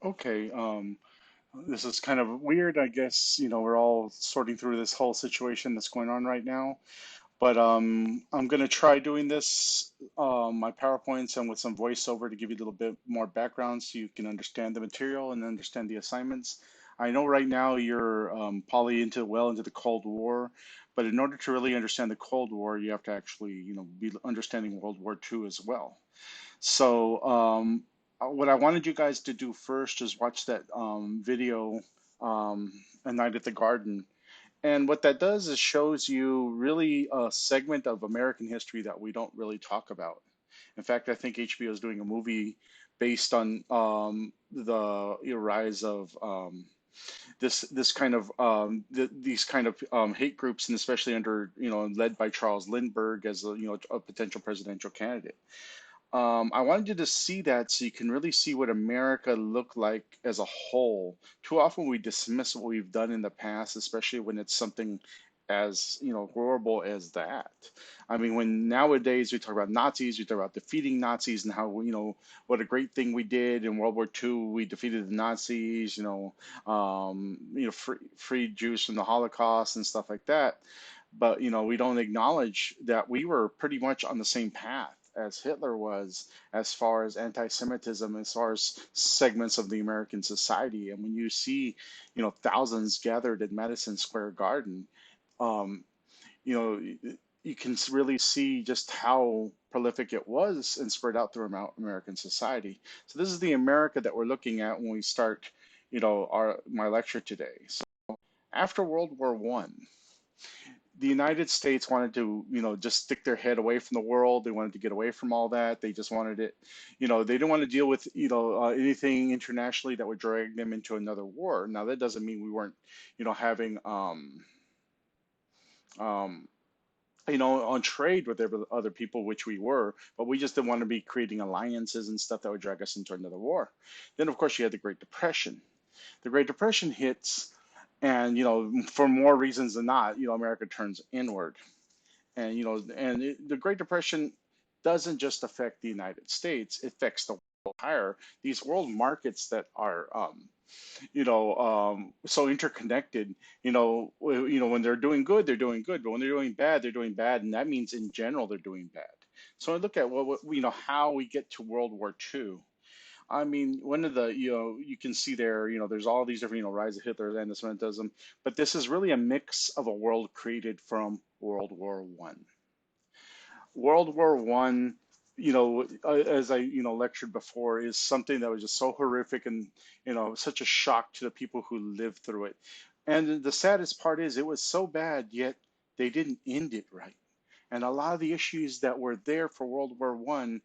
Okay, this is kind of weird, I guess. We're all sorting through this whole situation that's going on right now. But I'm going to try doing this, my PowerPoints, and with some voiceover to give you a little bit more background so you can understand the material and understand the assignments. I know right now you're probably well into the Cold War, but in order to really understand the Cold War, you have to actually, be understanding World War II as well. So, what I wanted you guys to do first is watch that video, A Night at the Garden. And what that does is shows you really a segment of American history that we don't really talk about. In fact, I think HBO is doing a movie based on the rise of this kind of these kind of hate groups, and especially under led by Charles Lindbergh as a potential presidential candidate. I wanted you to see that so you can really see what America looked like as a whole. Too often we dismiss what we've done in the past, especially when it's something as horrible as that. I mean, when nowadays we talk about Nazis, we talk about defeating Nazis and how what a great thing we did in World War II. We defeated the Nazis. Freed Jews from the Holocaust and stuff like that. But we don't acknowledge that we were pretty much on the same path as Hitler was, as far as anti-Semitism, as far as segments of the American society. And when you see, thousands gathered at Madison Square Garden, um, you know, you can really see just how prolific it was and spread out through American society. So this is the America that we're looking at when we start, our my lecture today. So after World War One, the United States wanted to, just stick their head away from the world. They wanted to get away from all that. They just wanted it, they didn't want to deal with, anything internationally that would drag them into another war. Now, that doesn't mean we weren't, having, um, on trade with other people, which we were, but we just didn't want to be creating alliances and stuff that would drag us into another war. Then, of course, you had the Great Depression. The Great Depression hits, and for more reasons than not, America turns inward. And the Great Depression doesn't just affect the United States; it affects the world higher. These world markets that are so interconnected. When they're doing good, they're doing good, but when they're doing bad, they're doing bad, and that means in general they're doing bad. So I look at how we get to World War II. I mean, one of the, you can see there, there's all these different, rise of Hitler, anti-Semitism, but this is really a mix of a world created from World War One. World War One, as I, lectured before, is something that was just so horrific and, such a shock to the people who lived through it. And the saddest part is it was so bad, yet they didn't end it right. And a lot of the issues that were there for World War One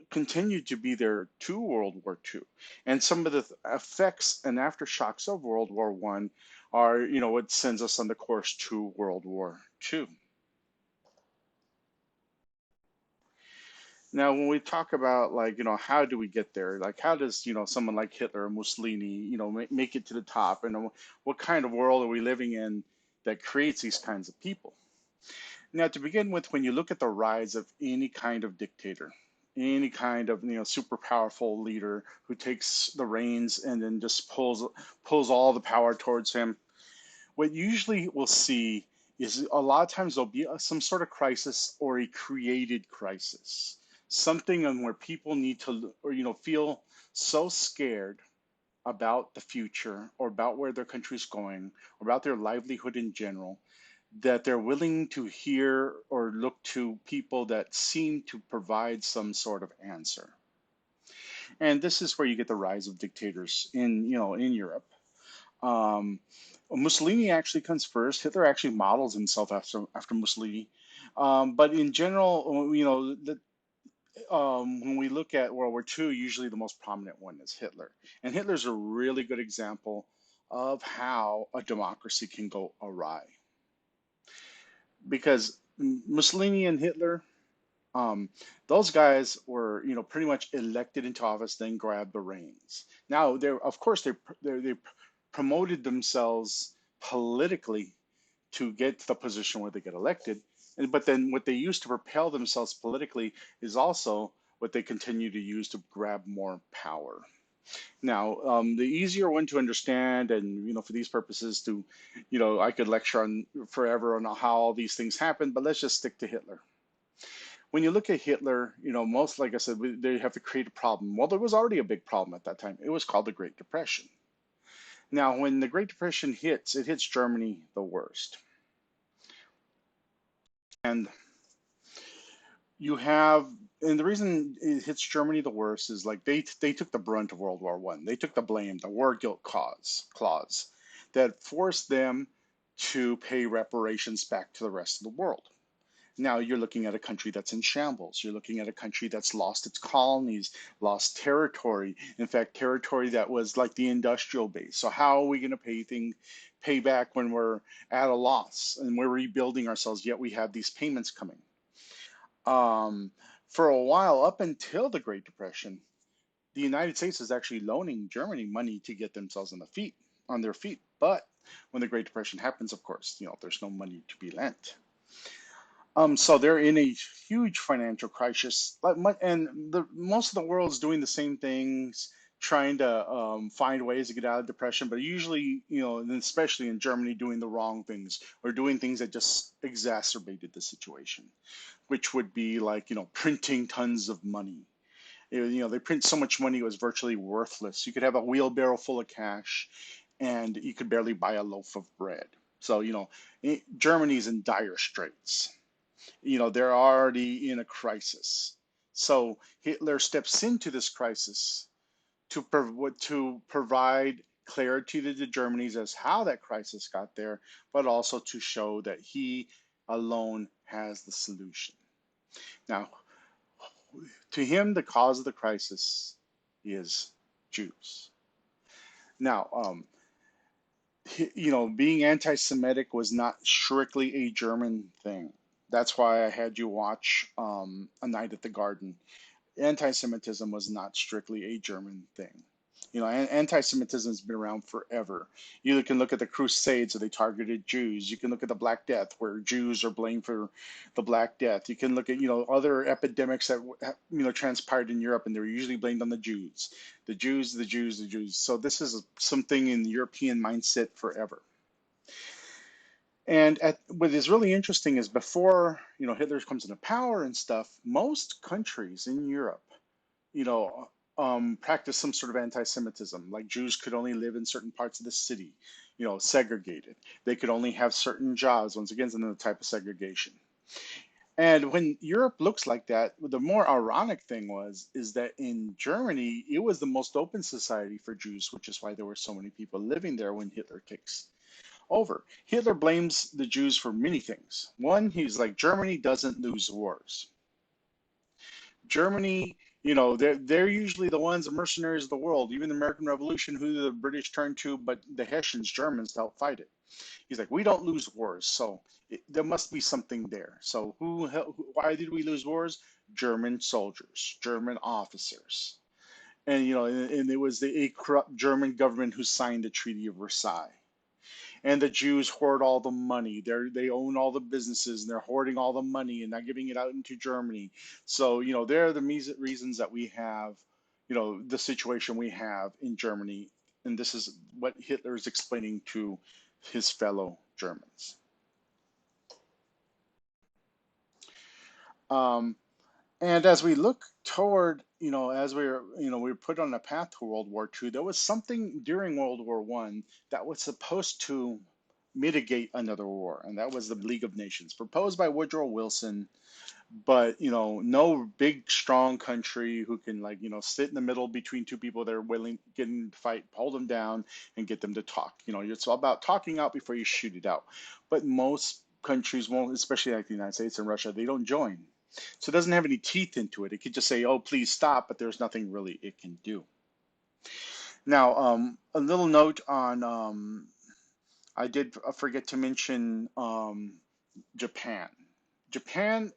continued to be there to World War Two. And some of the effects and aftershocks of World War One are, what sends us on the course to World War Two. Now, when we talk about, like, how do we get there? Like, how does, someone like Hitler or Mussolini, make it to the top? And what kind of world are we living in that creates these kinds of people? Now, to begin with, when you look at the rise of any kind of dictator, any kind of, super powerful leader who takes the reins and then just pulls all the power towards him, what usually we'll see is a lot of times there'll be some sort of crisis or a created crisis, something on where people need to, or feel so scared about the future or about where their country's going or about their livelihood in general that they're willing to hear or look to people that seem to provide some sort of answer. And this is where you get the rise of dictators in Europe. um, Mussolini actually comes first. Hitler actually models himself after Mussolini. But in general, when we look at World War II, usually the most prominent one is Hitler. And Hitler's a really good example of how a democracy can go awry. Because Mussolini and Hitler, um, those guys were, pretty much elected into office, then grabbed the reins. Now, of course, they promoted themselves politically to get to the position where they get elected. But then what they use to propel themselves politically is also what they continue to use to grab more power. Now, the easier one to understand, and for these purposes, I could lecture on forever on how all these things happened, but let's just stick to Hitler. When you look at Hitler, most, like I said, they have to create a problem. Well, there was already a big problem at that time. It was called the Great Depression. Now, when the Great Depression hits, it hits Germany the worst. And you have, and the reason it hits Germany the worst is like they took the brunt of World War One. They took the blame, the war guilt clause that forced them to pay reparations back to the rest of the world. Now you're looking at a country that's in shambles. You're looking at a country that's lost its colonies, lost territory. In fact, territory that was like the industrial base. So how are we going to pay back when we're at a loss and we're rebuilding ourselves? Yet we have these payments coming. Um, for a while, up until the Great Depression, the United States is actually loaning Germany money to get themselves on their feet. But when the Great Depression happens, of course, there's no money to be lent. So they're in a huge financial crisis, and most of the world's doing the same things, trying to find ways to get out of depression. But usually, and especially in Germany, doing the wrong things or doing things that just exacerbated the situation, which would be like printing tons of money. They print so much money it was virtually worthless. You could have a wheelbarrow full of cash, and you could barely buy a loaf of bread. So Germany's in dire straits. They're already in a crisis. So Hitler steps into this crisis to provide clarity to the Germans as how that crisis got there, but also to show that he alone has the solution. Now, to him, the cause of the crisis is Jews. Now, being anti-Semitic was not strictly a German thing. That's why I had you watch A Night at the Garden. Anti-Semitism was not strictly a German thing. Anti-Semitism has been around forever. You can look at the Crusades where they targeted Jews. You can look at the Black Death where Jews are blamed for the Black Death. You can look at other epidemics that transpired in Europe, and they were usually blamed on the Jews. The Jews, the Jews, the Jews. So this is something in the European mindset forever. And what is really interesting is before Hitler comes into power and stuff, most countries in Europe you know, practice some sort of anti-Semitism. Like Jews could only live in certain parts of the city, segregated. They could only have certain jobs. Once again, it's another type of segregation. And when Europe looks like that, the more ironic thing is that in Germany, it was the most open society for Jews, which is why there were so many people living there when Hitler takes over. Hitler blames the Jews for many things. One, he's like, Germany doesn't lose wars. Germany, they're usually the ones, the mercenaries of the world. Even the American Revolution, who the British turned to, but the Hessians, Germans, to help fight it. He's like, we don't lose wars, so there must be something there. So why did we lose wars? German soldiers, German officers, and it was a corrupt German government who signed the Treaty of Versailles. And the Jews hoard all the money. They own all the businesses, and they're hoarding all the money and not giving it out into Germany. So they're the reasons that we have, the situation we have in Germany, and this is what Hitler is explaining to his fellow Germans. Um, and as we look toward, as we were put on a path to World War II, there was something during World War I that was supposed to mitigate another war, and that was the League of Nations, proposed by Woodrow Wilson. But no big strong country who can sit in the middle between two people that are willing getting to fight, hold them down, and get them to talk. It's all about talking out before you shoot it out. But most countries won't, especially like the United States and Russia. They don't join, so it doesn't have any teeth into it. It could just say, "Oh, please stop," but there's nothing really it can do. Now, a little note on I did forget to mention Japan. Japan,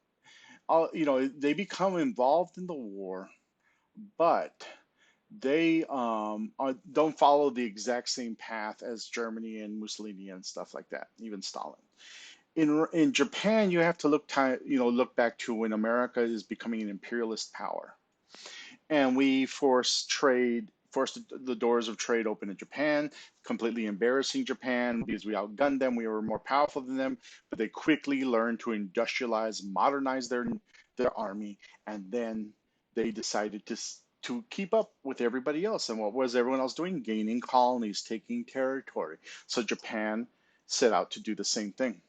they become involved in the war, but they don't follow the exact same path as Germany and Mussolini and stuff like that, even Stalin. In Japan, you have to look back to when America is becoming an imperialist power, and we force trade forced the doors of trade open in Japan, completely embarrassing Japan because we outgunned them, we were more powerful than them, but they quickly learned to industrialize, modernize their army, and then they decided to keep up with everybody else. And what was everyone else doing? Gaining colonies, taking territory. So Japan set out to do the same thing.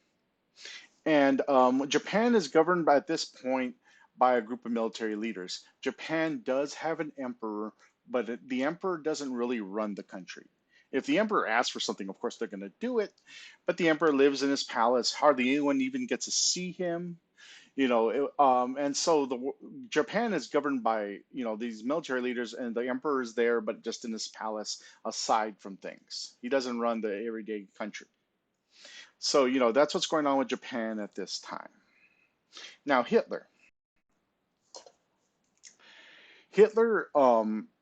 And Japan is governed at this point by a group of military leaders. Japan does have an emperor, but the emperor doesn't really run the country. If the emperor asks for something, of course they're going to do it, but the emperor lives in his palace. Hardly anyone even gets to see him. And so Japan is governed by these military leaders, and the emperor is there, but just in his palace, aside from things. He doesn't run the everyday country. So that's what's going on with Japan at this time. Now Hitler,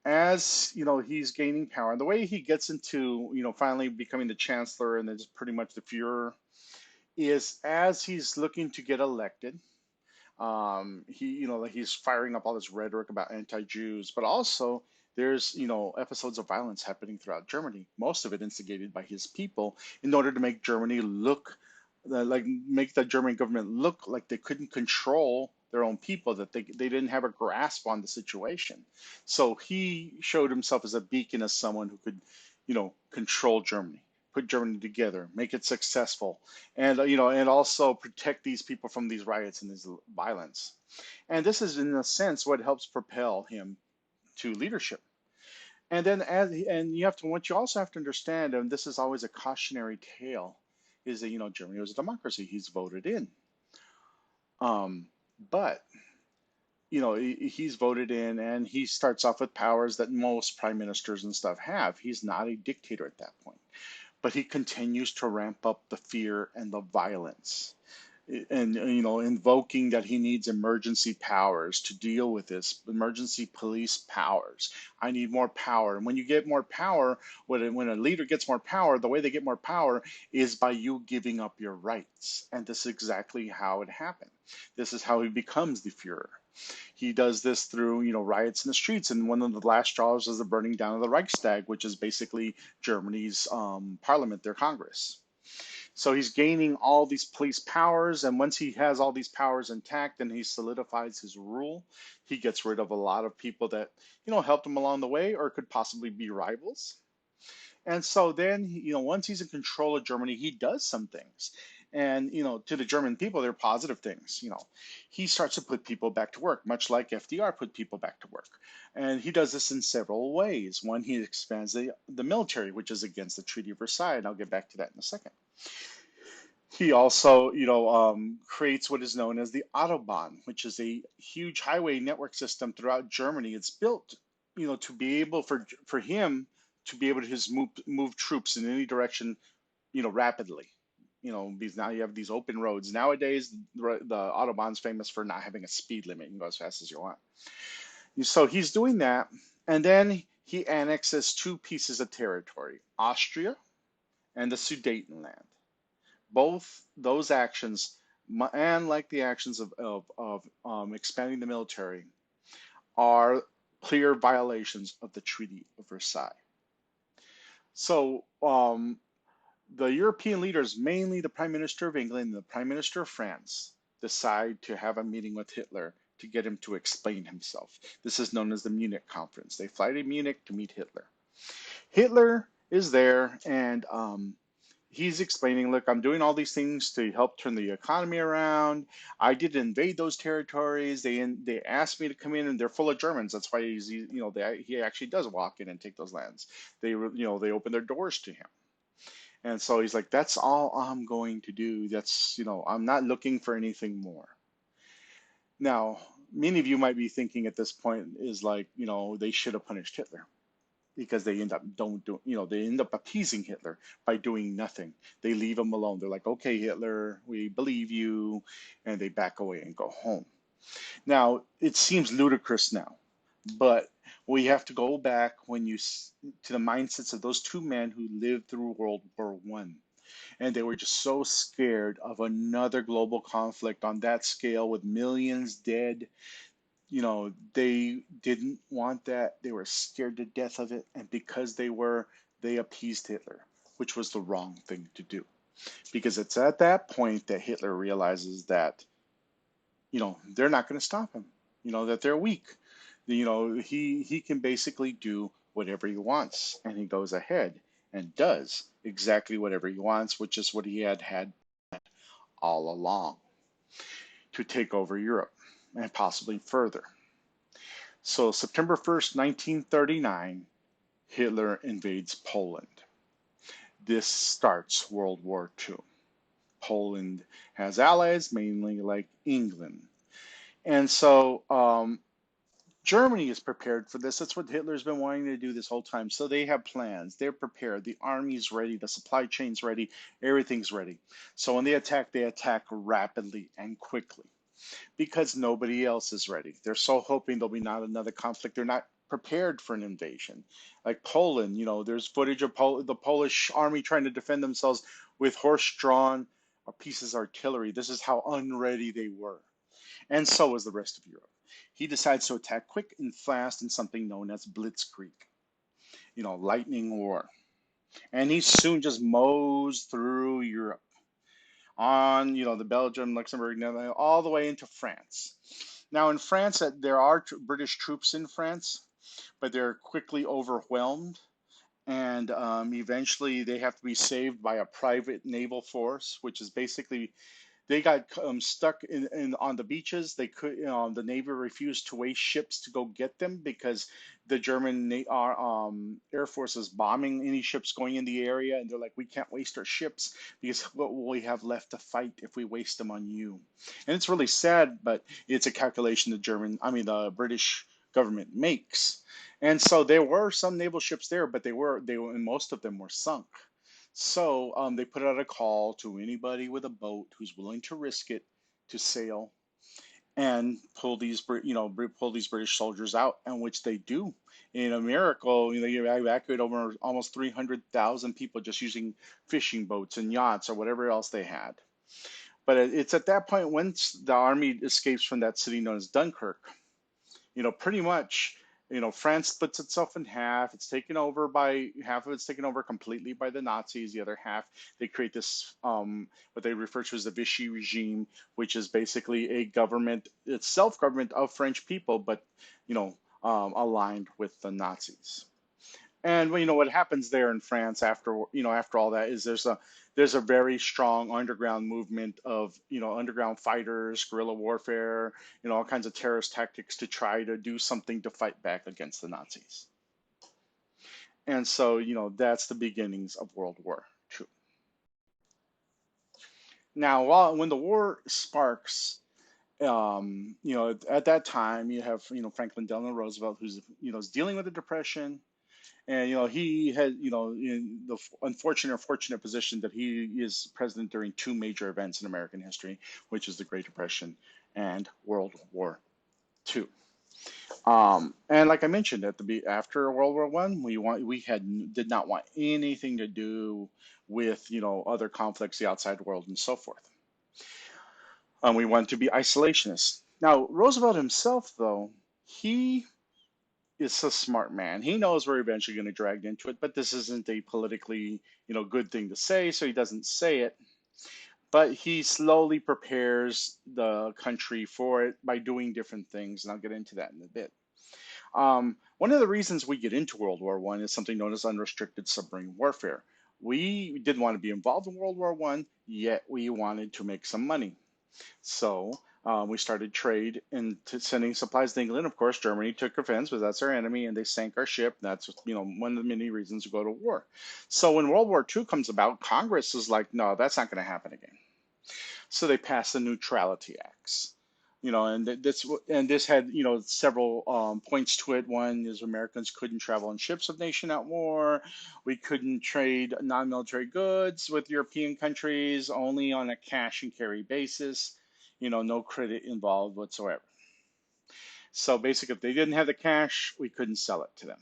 as he's gaining power, and the way he gets into finally becoming the chancellor and then just pretty much the Führer is as he's looking to get elected. Like he's firing up all this rhetoric about anti-Jews, but also there's episodes of violence happening throughout Germany, most of it instigated by his people, in order to make Germany look make the German government look like they couldn't control their own people, that they didn't have a grasp on the situation. So he showed himself as a beacon, as someone who could control Germany, put Germany together, make it successful, and and also protect these people from these riots and this violence. And this is, in a sense, what helps propel him to leadership. And then, and what you also have to understand, and this is always a cautionary tale, is that Germany was a democracy. He's voted in, but he's voted in, and he starts off with powers that most prime ministers and stuff have. He's not a dictator at that point, but he continues to ramp up the fear and the violence, and invoking that he needs emergency powers to deal with this, emergency police powers. I need more power. And when you get more power, when a leader gets more power, the way they get more power is by you giving up your rights. And this is exactly how it happened. This is how he becomes the Führer. He does this through riots in the streets, and one of the last straws is the burning down of the Reichstag, which is basically Germany's parliament, their Congress. So he's gaining all these police powers, and once he has all these powers intact and he solidifies his rule, he gets rid of a lot of people that helped him along the way or could possibly be rivals. And so then, once he's in control of Germany, he does some things. And, to the German people, they're positive things. He starts to put people back to work, much like FDR put people back to work. And he does this in several ways. One, he expands the military, which is against the Treaty of Versailles. And I'll get back to that in a second. He also, creates what is known as the Autobahn, which is a huge highway network system throughout Germany. It's built, to be able for him to be able to just move troops in any direction, rapidly. Because now you have these open roads. Nowadays, the Autobahn's famous for not having a speed limit. You can go as fast as you want. So he's doing that, and then he annexes two pieces of territory: Austria and the Sudetenland. Both those actions, and like the actions of expanding the military, are clear violations of the Treaty of Versailles. So the European leaders, mainly the Prime Minister of England and the Prime Minister of France, decide to have a meeting with Hitler to get him to explain himself. This is known as the Munich Conference. They fly to Munich to meet Hitler. Hitler is there, and he's explaining, look, I'm doing all these things to help turn the economy around. I did invade those territories. They asked me to come in, and they're full of Germans. That's why he actually does walk in and take those lands. They open their doors to him. And so he's like, that's all I'm going to do. That's, I'm not looking for anything more. Now, many of you might be thinking at this point is like, they should have punished Hitler, because they end up they end up appeasing Hitler by doing nothing. They leave him alone. They're like, okay, Hitler, we believe you, and they back away and go home. Now, it seems ludicrous now, but we have to go back to the mindsets of those two men who lived through World War I. And they were just so scared of another global conflict on that scale with millions dead they didn't want that. They were scared to death of it. And because they were, they appeased Hitler, which was the wrong thing to do. Because it's at that point that Hitler realizes that, they're not going to stop him, that they're weak. He can basically do whatever he wants. And he goes ahead and does exactly whatever he wants, which is what he had all along, to take over Europe and possibly further. So September 1st, 1939, Hitler invades Poland. This starts World War II. Poland has allies, mainly like England. And so Germany is prepared for this. That's what Hitler's been wanting to do this whole time. So they have plans. They're prepared. The army's ready. The supply chain's ready. Everything's ready. So when they attack rapidly and quickly, because nobody else is ready. They're so hoping there'll be not another conflict. They're not prepared for an invasion. Like Poland, there's footage of the Polish army trying to defend themselves with horse-drawn pieces of artillery. This is how unready they were. And so was the rest of Europe. He decides to attack quick and fast in something known as blitzkrieg, lightning war. And he soon just mows through Europe on, the Belgium, Luxembourg, Netherlands, all the way into France. Now, in France, there are British troops in France, but they're quickly overwhelmed. And eventually they have to be saved by a private naval force, which is basically they got stuck on the beaches. The Navy refused to waste ships to go get them because the German Air Force is bombing any ships going in the area, and they're like, we can't waste our ships because what will we have left to fight if we waste them on you? And it's really sad, but it's a calculation the British government makes. And so there were some naval ships there, but and most of them were sunk. So they put out a call to anybody with a boat who's willing to risk it to sail and pull these British soldiers out, and which they do. In a miracle, they evacuate over almost 300,000 people just using fishing boats and yachts or whatever else they had. But it's at that point, once the army escapes from that city known as Dunkirk, pretty much, France splits itself in half. It's taken over by half of it's taken over completely by the Nazis. The other half, they create this what they refer to as the Vichy regime, which is basically a government, it's self-government of French people, but aligned with the Nazis. And what happens there in France after all that is there's a very strong underground movement of underground fighters, guerrilla warfare, all kinds of terrorist tactics to try to do something to fight back against the Nazis. And so that's the beginnings of World War II. Now, when the war sparks, at that time you have Franklin Delano Roosevelt, who's is dealing with the Depression. And he had in the unfortunate or fortunate position that he is president during two major events in American history, which is the Great Depression and World War II. And like I mentioned after World War One, did not want anything to do with other conflicts, the outside world, and so forth. We wanted to be isolationists. Now Roosevelt himself, though, he is a smart man. He knows we're eventually going to drag into it, but this isn't a politically, good thing to say, so he doesn't say it. But he slowly prepares the country for it by doing different things, and I'll get into that in a bit. One of the reasons we get into World War One is something known as unrestricted submarine warfare. We didn't want to be involved in World War One, yet we wanted to make some money. So we started trade and sending supplies to England. Of course, Germany took offense because that's our enemy, and they sank our ship. That's one of the many reasons to go to war. So when World War II comes about, Congress is like, no, that's not going to happen again. So they passed the Neutrality Acts. And this had several points to it. One is Americans couldn't travel on ships of nation at war. We couldn't trade non-military goods with European countries, only on a cash and carry basis. No credit involved whatsoever. So basically, if they didn't have the cash, we couldn't sell it to them.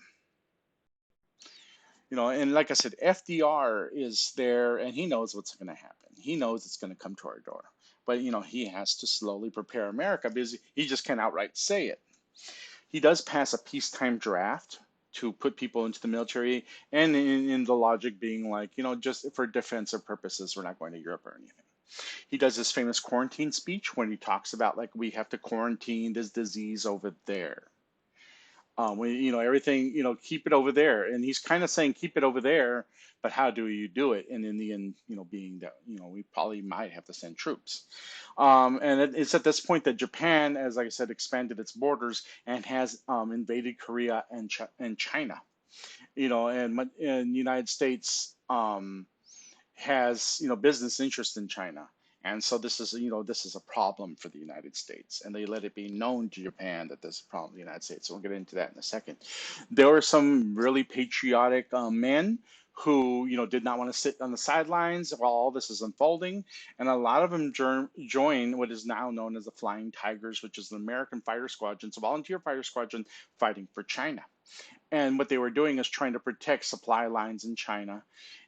And like I said, FDR is there, and he knows what's going to happen. He knows it's going to come to our door. But he has to slowly prepare America because he just can't outright say it. He does pass a peacetime draft to put people into the military, and in the logic being like, just for defensive purposes, we're not going to Europe or anything. He does his famous quarantine speech when he talks about like we have to quarantine this disease over there. Everything, keep it over there, and he's kind of saying keep it over there, but how do you do it? And in the end, being that we probably might have to send troops. And it's at this point that Japan, as like I said, expanded its borders and has invaded Korea and China. And the United States has business interest in China. And so this is a problem for the United States, and they let it be known to Japan that there's a problem in the United States. So we'll get into that in a second. There were some really patriotic men who did not want to sit on the sidelines while all this is unfolding, and a lot of them joined what is now known as the Flying Tigers, which is an American fighter squadron, it's a volunteer fighter squadron fighting for China. And what they were doing is trying to protect supply lines in China.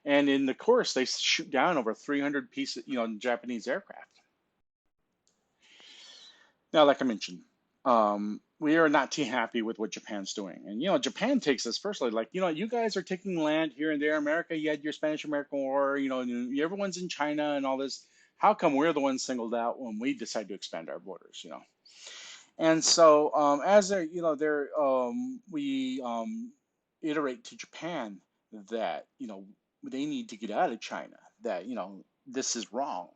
And in the course, they shoot down over 300 pieces, Japanese aircraft. Now, like I mentioned, we are not too happy with what Japan's doing. And, Japan takes this personally, like, you guys are taking land here and there. America, you had your Spanish-American War, and everyone's in China and all this. How come we're the ones singled out when we decide to expand our borders? And so, as we iterate to Japan that they need to get out of China. That this is wrong.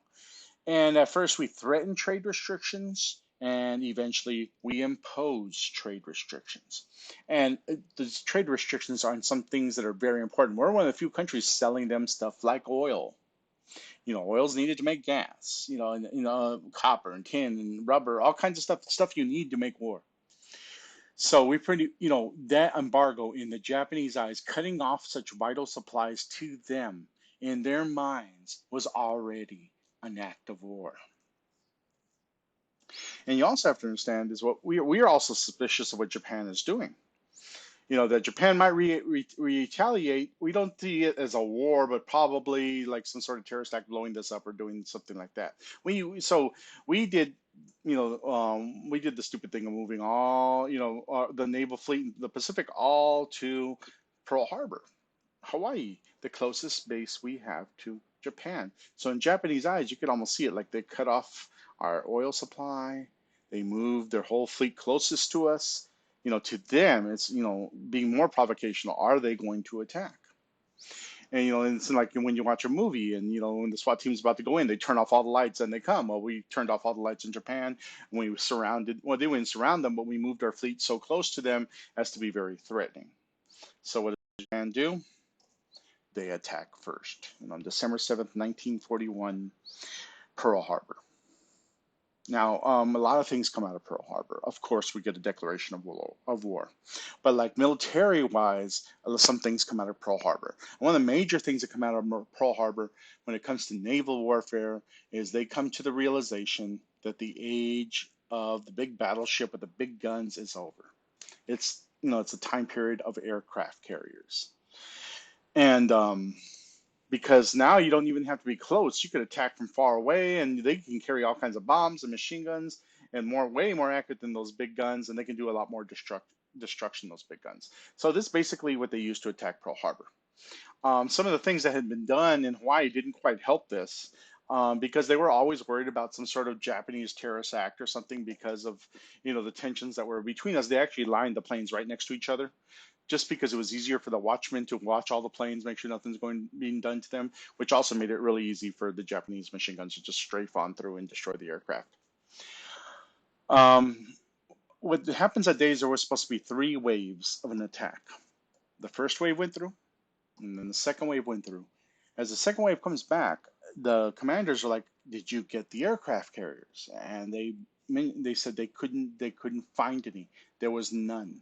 And at first, we threatened trade restrictions, and eventually, we impose trade restrictions. And these trade restrictions are on some things that are very important. We're one of the few countries selling them stuff like oil. Oil's needed to make gas, and copper and tin and rubber, all kinds of stuff you need to make war. So we that embargo in the Japanese eyes, cutting off such vital supplies to them in their minds was already an act of war. And you also have to understand is what we are also suspicious of what Japan is doing. That Japan might retaliate. We don't see it as a war, but probably like some sort of terrorist act, blowing this up or doing something like that. We did, we did the stupid thing of moving all, the naval fleet in the Pacific all to Pearl Harbor, Hawaii, the closest base we have to Japan. So in Japanese eyes, you could almost see it like they cut off our oil supply. They moved their whole fleet closest to us. To them, it's, being more provocational. Are they going to attack? And, it's like when you watch a movie and, when the SWAT team's about to go in, they turn off all the lights and they come. Well, we turned off all the lights in Japan and we surrounded, well, they wouldn't surround them, but we moved our fleet so close to them as to be very threatening. So what does Japan do? They attack first. And on December 7th, 1941, Pearl Harbor. Now, a lot of things come out of Pearl Harbor. Of course, we get a declaration of war. But like military-wise, some things come out of Pearl Harbor. One of the major things that come out of Pearl Harbor when it comes to naval warfare is they come to the realization that the age of the big battleship with the big guns is over. It's a time period of aircraft carriers. And because now you don't even have to be close. You could attack from far away, and they can carry all kinds of bombs and machine guns, and way more accurate than those big guns, and they can do a lot more destruction those big guns. So this is basically what they used to attack Pearl Harbor. Some of the things that had been done in Hawaii didn't quite help this, because they were always worried about some sort of Japanese terrorist act or something because of the tensions that were between us. They actually lined the planes right next to each other, just because it was easier for the watchmen to watch all the planes, make sure nothing's being done to them, which also made it really easy for the Japanese machine guns to just strafe on through and destroy the aircraft. What happens that day is there was supposed to be 3 waves of an attack. The first wave went through, and then the second wave went through. As the second wave comes back, the commanders are like, "Did you get the aircraft carriers?" And they said they couldn't find any. There was none.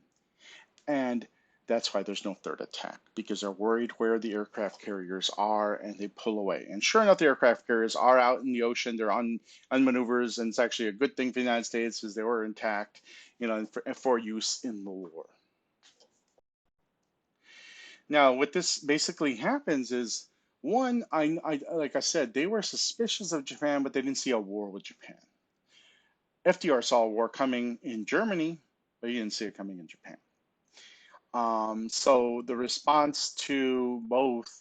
And that's why there's no third attack, because they're worried where the aircraft carriers are and they pull away. And sure enough, the aircraft carriers are out in the ocean. They're on maneuvers, and it's actually a good thing for the United States because they were intact, for use in the war. Now, what this basically happens is, one, like I said, they were suspicious of Japan, but they didn't see a war with Japan. FDR saw a war coming in Germany, but you didn't see it coming in Japan. So the response to both,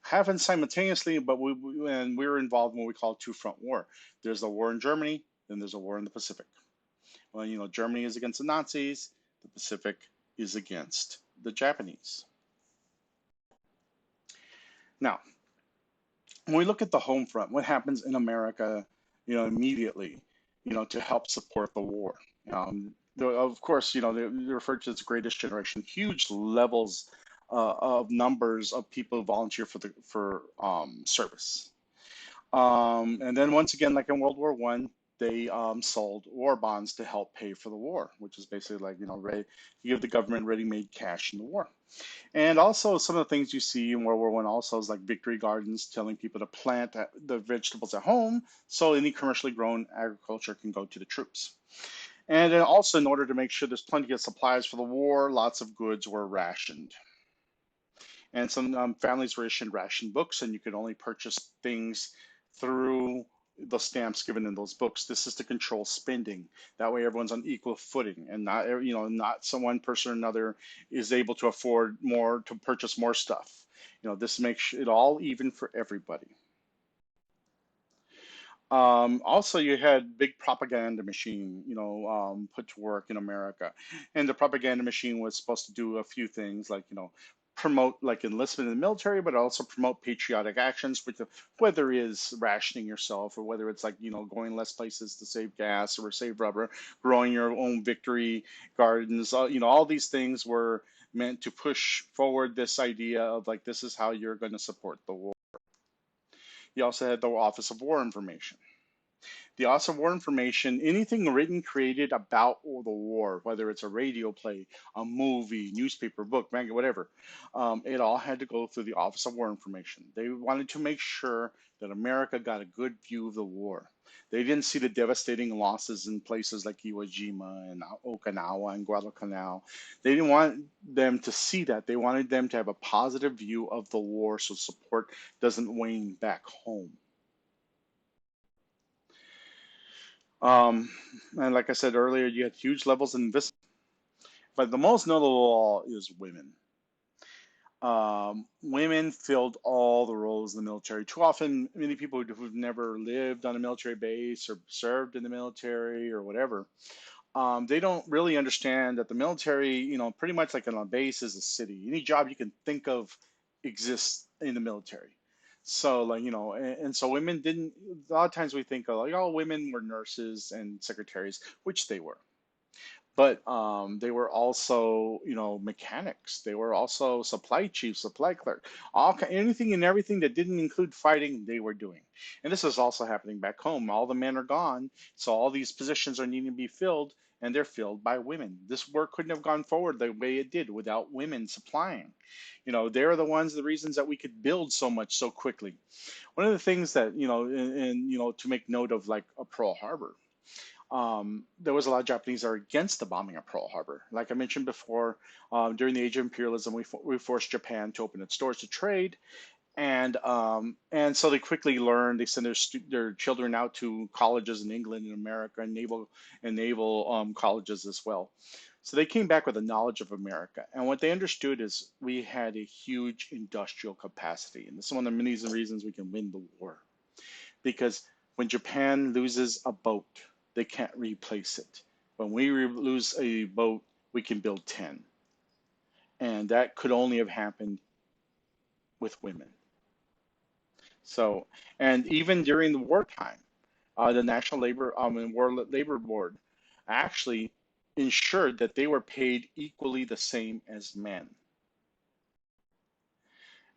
happened simultaneously, but and we were involved in what we call two-front war. There's a war in Germany, then there's a war in the Pacific. Well, Germany is against the Nazis, the Pacific is against the Japanese. Now, when we look at the home front, what happens in America, immediately, to help support the war? Of course, they refer to as greatest generation, huge levels of numbers of people who volunteer for service. And then once again, like in World War One, they sold war bonds to help pay for the war, which is basically like, ready, you give the government ready-made cash in the war. And also some of the things you see in World War One also is like victory gardens telling people to plant the vegetables at home so any commercially grown agriculture can go to the troops. And then also in order to make sure there's plenty of supplies for the war, lots of goods were rationed. And some families were issued ration books, and you could only purchase things through the stamps given in those books. This is to control spending. That way, everyone's on equal footing, and not some one person or another is able to afford more to purchase more stuff. This makes it all even for everybody. Also, you had big propaganda machine, put to work in America, and the propaganda machine was supposed to do a few things, like promote like enlistment in the military, but also promote patriotic actions, with whether it is rationing yourself or whether it's like going less places to save gas or save rubber, growing your own victory gardens. All these things were meant to push forward this idea of like this is how you're going to support the war. You also had the Office of War Information. The Office of War Information, anything written, created about the war, whether it's a radio play, a movie, newspaper, book, manga, whatever, it all had to go through the Office of War Information. They wanted to make sure that America got a good view of the war. They didn't see the devastating losses in places like Iwo Jima and Okinawa and Guadalcanal. They didn't want them to see that. They wanted them to have a positive view of the war so support doesn't wane back home. Um, and like I said earlier, you had huge levels of investment, but the most notable is women. Women filled all the roles in the military. Too often, many people who've never lived on a military base or served in the military or whatever, they don't really understand that the military, pretty much like on a base is a city. Any job you can think of exists in the military. So like, and so women didn't, a lot of times we think of like, oh, women were nurses and secretaries, which they were. But they were also, mechanics. They were also supply chiefs, supply clerk, anything and everything that didn't include fighting, they were doing. And this is also happening back home. All the men are gone, so all these positions are needing to be filled, and they're filled by women. This work couldn't have gone forward the way it did without women supplying. They're the ones, the reasons that we could build so much so quickly. One of the things that, and to make note of like a Pearl Harbor, there was a lot of Japanese that are against the bombing of Pearl Harbor. Like I mentioned before, during the age of imperialism, we forced Japan to open its doors to trade, and so they quickly learned. They sent their children out to colleges in England and America, and naval colleges as well. So they came back with a knowledge of America, and what they understood is we had a huge industrial capacity, and this is one of the many reasons we can win the war. Because when Japan loses a boat, they can't replace it. When we lose a boat, we can build 10. And that could only have happened with women. So, and even during the wartime, the National Labor and World Labor Board actually ensured that they were paid equally the same as men.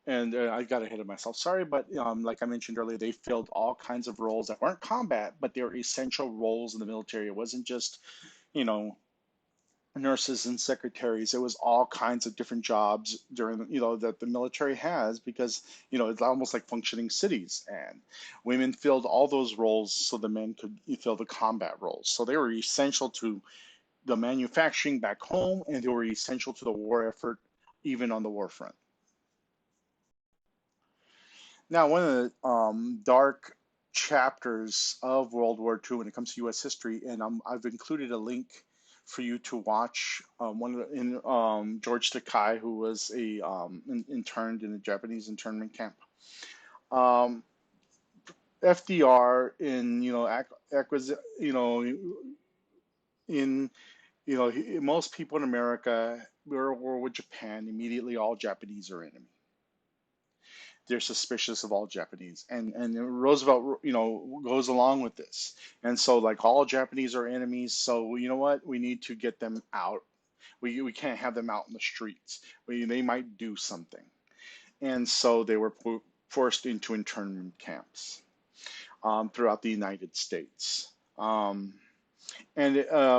And I got ahead of myself. Sorry, but like I mentioned earlier, they filled all kinds of roles that weren't combat, but they were essential roles in the military. It wasn't just, you know, nurses and secretaries. It was all kinds of different jobs during, that the military has because, it's almost like functioning cities. And women filled all those roles so the men could fill the combat roles. So they were essential to the manufacturing back home, and they were essential to the war effort, even on the war front. Now, one of the dark chapters of World War II when it comes to U.S. history, and I've included a link for you to watch. One of the, in George Takei, who was a interned in a Japanese internment camp. Um, FDR in in most people in America were at war with Japan. Immediately, all Japanese are enemy. They're suspicious of all Japanese, and Roosevelt, goes along with this, and so like all Japanese are enemies. So you know what? We need to get them out. We can't have them out in the streets. They might do something, and so they were forced into internment camps throughout the United States. And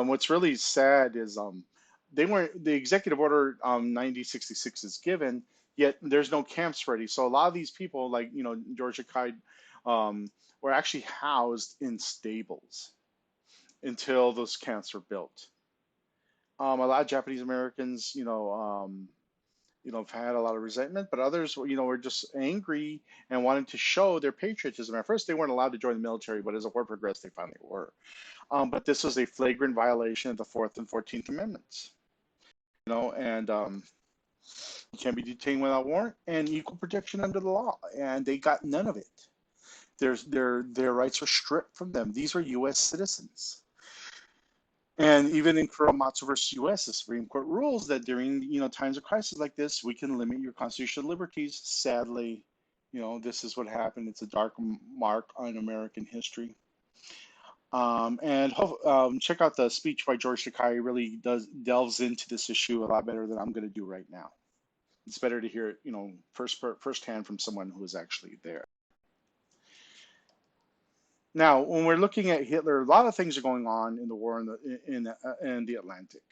what's really sad is they weren't the executive order 9066 is given, yet there's no camps ready. So a lot of these people, like Georgia Kide, were actually housed in stables until those camps were built. A lot of Japanese Americans, have had a lot of resentment, but others, were just angry and wanted to show their patriotism. At first, they weren't allowed to join the military, but as the war progressed, they finally were. But this was a flagrant violation of the Fourth and 14th Amendments, and you can't be detained without warrant and equal protection under the law, and they got none of it. Their rights were stripped from them. These were U.S. citizens. And even in Kuromatsu versus U.S., the Supreme Court rules that during times of crisis like this, we can limit your constitutional liberties. Sadly, this is what happened. It's a dark mark on American history. And check out the speech by George Takei. Really delves into this issue a lot better than I'm going to do right now. It's better to hear it, firsthand from someone who was actually there. Now, when we're looking at Hitler, a lot of things are going on in the war in the Atlantic.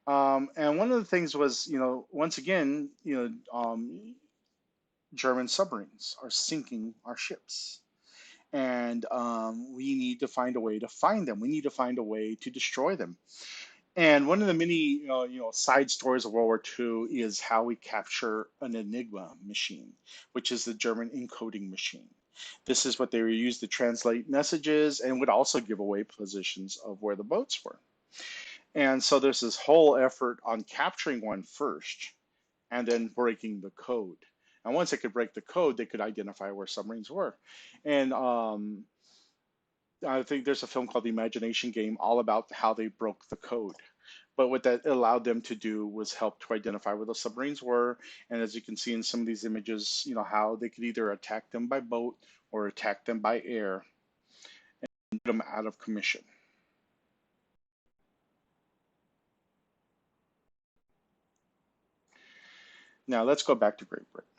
And one of the things was, once again, German submarines are sinking our ships. And we need to find a way to find them. We need to find a way to destroy them. And one of the many, side stories of World War II is how we capture an Enigma machine, which is the German encoding machine. This is what they were used to translate messages and would also give away positions of where the boats were. And so there's this whole effort on capturing one first and then breaking the code. And once they could break the code, they could identify where submarines were. And I think there's a film called The Imagination Game all about how they broke the code. But what that allowed them to do was help to identify where the submarines were. And as you can see in some of these images, how they could either attack them by boat or attack them by air and put them out of commission. Now let's go back to Great Britain.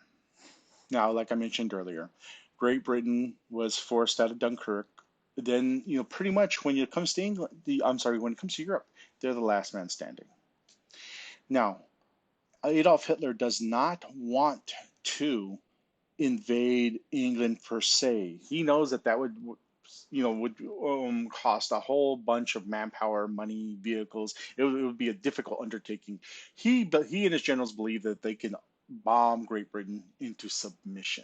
Now, like I mentioned earlier, Great Britain was forced out of Dunkirk. Then, pretty much when it comes to England, when it comes to Europe, they're the last man standing. Now, Adolf Hitler does not want to invade England per se. He knows that would cost a whole bunch of manpower, money, vehicles. It would be a difficult undertaking. But he and his generals believe that they can bomb Great Britain into submission.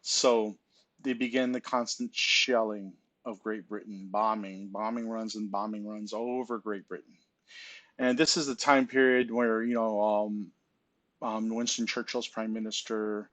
So they began the constant shelling of Great Britain, bombing runs over Great Britain. And this is the time period where Winston Churchill's prime minister,